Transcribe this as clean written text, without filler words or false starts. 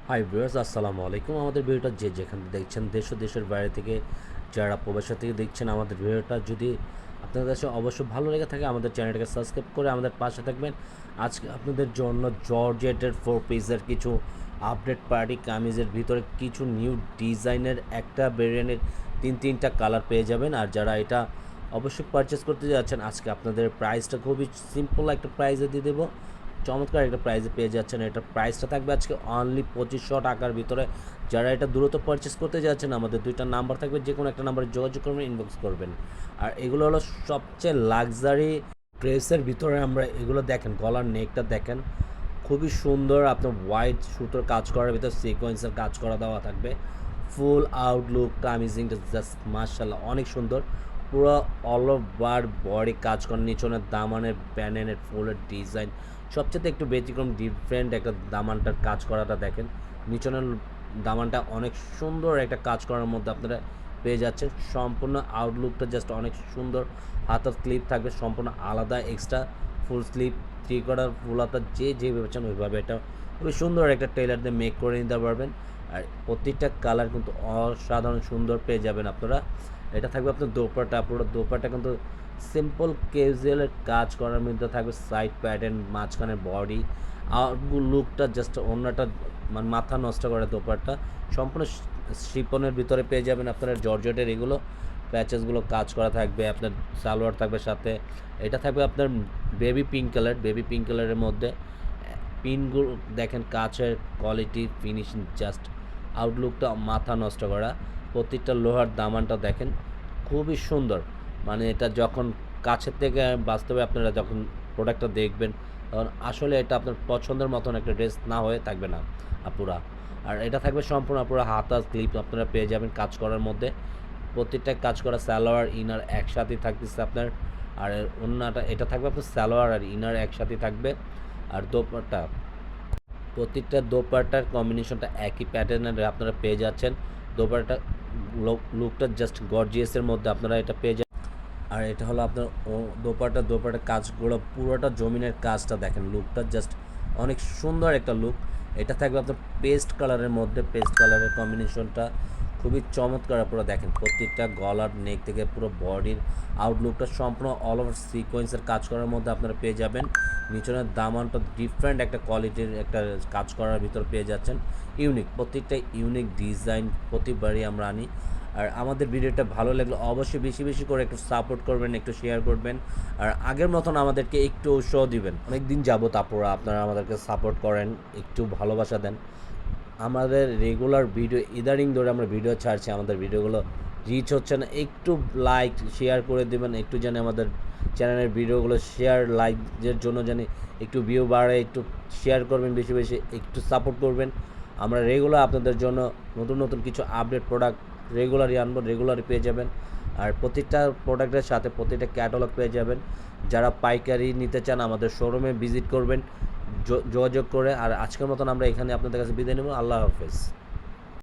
Hi viewers, আসসালামু আলাইকুম। আমাদের ভিডিওটা যে যেখান থেকে দেখছেন, দেশ ও দেশের বাইরে থেকে যারা প্রবাসী থেকে দেখছেন, আমাদের ভিডিওটা যদি আপনাদের কাছে অবশ্যই ভালো লেগে থাকে আমাদের চ্যানেলটাকে সাবস্ক্রাইব করে আমাদের পাশে থাকবেন। আজকে আপনাদের জন্য জর্জেটের 4 পিসের কিছু আপডেট পার্টি কামিজের ভিতরে কিছু নিউ ডিজাইনের একটা ভেরিয়েন্টের তিনটা কালার পেয়ে যাবেন। আর যারা এটা অবশ্যই পারচেস করতে যাচ্ছেন, আজকে আপনাদের প্রাইসটা খুবই সিম্পল একটা প্রাইসে দিয়ে দেবো। চমৎকার একটা প্রাইসে পেয়ে যাচ্ছেন। এটার প্রাইসটা থাকবে আজকে অনলি 2500 টাকার ভিতরে। যারা এটা দ্রুত পারচেস করতে যাচ্ছেন, আমাদের দুইটা নাম্বার থাকবে, যে কোনো একটা নাম্বারে যোগাযোগ করবেন, ইনবক্স করবেন। আর এগুলো হলো সবচেয়ে লাক্সারি ড্রেসের ভিতরে। আমরা এগুলো দেখেন, গলার নেকটা দেখেন, খুবই সুন্দর। আপনার হোয়াইট সুতোর কাজ করার ভিতরে সিকোয়েন্সের কাজ করা দেওয়া থাকবে। ফুল আউটলুক কামিজিংটা জাস্ট মাশাআল্লাহ অনেক সুন্দর। পুরো অল ওভার বডি কাজ করেন, নিচনের দামানের প্যানেলের ফুলের ডিজাইন সবচেয়ে একটু ব্যতিক্রম ডিফারেন্ট একটা দামানটার কাজ করাটা দেখেন। নিচনের দামানটা অনেক সুন্দর একটা কাজ করার মধ্যে আপনারা পেয়ে যাচ্ছেন। সম্পূর্ণ আউটলুকটা জাস্ট অনেক সুন্দর। হাতার স্লিপ থাকবে সম্পূর্ণ আলাদা, এক্সট্রা ফুল স্লিপ, 3/4 ফুল হাতা, যে ভেবেছেন ওইভাবে এটা খুবই সুন্দর একটা টেলার দিয়ে মেক করে নিতে পারবেন। আর প্রত্যেকটা কালার কিন্তু অসাধারণ সুন্দর পেয়ে যাবেন আপনারা। এটা থাকবে আপনার দোপাট্টা, পুরো দোপাট্টা কিন্তু সিম্পল ক্যাজুয়ালের কাজ করার মধ্যে থাকবে। সাইড প্যাটার্ন, মাঝখানের বডি আর লুকটা জাস্ট অন্যটা মানে মাথা নষ্ট করে। দোপাট্টা সম্পূর্ণ শিপনের ভিতরে পেয়ে যাবেন আপনারা। জর্জেটের এগুলো প্যাচেসগুলো কাজ করা থাকবে। আপনার সালোয়ার থাকবে সাথে। এটা থাকবে আপনার বেবি পিঙ্ক কালারের মধ্যে। পিনগুলো দেখেন, কাচের কোয়ালিটি, ফিনিশিং জাস্ট আউটলুকটা মাথা নষ্ট করা। প্রত্যেকটা লোহার দামানটা দেখেন খুবই সুন্দর। মানে এটা যখন কাছের থেকে বাস্তবে আপনারা যখন প্রোডাক্টটা দেখবেন, তখন আসলে এটা আপনার পছন্দের মতন একটা ড্রেস না হয়ে থাকবে না আপুরা। আর এটা থাকবে সম্পূর্ণ পুরো হাতা স্লিপ আপনারা পেয়ে যাবেন কাজ করার মধ্যে। প্রত্যেকটা কাজ করা সালোয়ার ইনার একসাথে থাকতেছে আপনার। আর অন্যটা এটা থাকবে আপনার সালোয়ার আর ইনার একসাথে থাকবে। আর দোপাট্টা, প্রত্যেকটা দোপাট্টার কম্বিনেশনটা একই প্যাটার্নের আপনারা পেয়ে যাচ্ছেন। দোপাট্টা লুকটা জাস্ট গর্জিয়াসের মধ্যে আপনারা এটা পেয়ে যাচ্ছেন। আর এটা হলো আপনার দোপাট্টার কাজগুলো, পুরোটা জমিনের কাজটা দেখেন, লুকটা জাস্ট অনেক সুন্দর একটা লুক। এটা থাকবে আপনার পেস্ট কালারের মধ্যে। পেস্ট কালারের কম্বিনেশনটা খুবই চমৎকার। পুরো দেখেন প্রত্যেকটা গলার নেক থেকে পুরো বডির আউটলুকটা সম্পূর্ণ অল ওভার সিকোয়েন্সের কাজ করার মধ্যে আপনারা পেয়ে যাবেন। নিচনের দামানটা ডিফারেন্ট একটা কোয়ালিটির একটা কাজ করার ভিতর পেয়ে যাচ্ছেন। ইউনিক, প্রত্যেকটা ইউনিক ডিজাইন প্রতিবারই আমরা আনি। আর আমাদের ভিডিওটা ভালো লাগলে অবশ্যই বেশি বেশি করে একটু সাপোর্ট করবেন, একটু শেয়ার করবেন। আর আগের মতন আমাদেরকে একটু উৎসাহ দিবেন। অনেক দিন যাবত আপনারা আমাদেরকে সাপোর্ট করেন, একটু ভালোবাসা দেন। আমাদের রেগুলার ভিডিও ইদারিং ধরে আমরা ভিডিও ছাড়ছি, আমাদের ভিডিওগুলো রিচ হচ্ছে না। একটু লাইক শেয়ার করে দেবেন, একটু জানি আমাদের চ্যানেলের ভিডিওগুলো শেয়ার লাইকের জন্য জানি একটু ভিউ বাড়ে। একটু শেয়ার করবেন বেশি বেশি, একটু সাপোর্ট করবেন। আমরা রেগুলার আপনাদের জন্য নতুন নতুন কিছু আপডেট প্রোডাক্ট রেগুলারই আনবো, রেগুলারই পেয়ে যাবেন। আর প্রত্যেকটা প্রোডাক্টের সাথে প্রত্যেকটা ক্যাটালগ পেয়ে যাবেন। যারা পাইকারি নিতে চান আমাদের শোরুমে ভিজিট করবেন যোগাযোগ করে। আর আজকের মতন আমরা এখানে আপনাদের কাছে বিদায় নেব। আল্লাহ হাফেজ।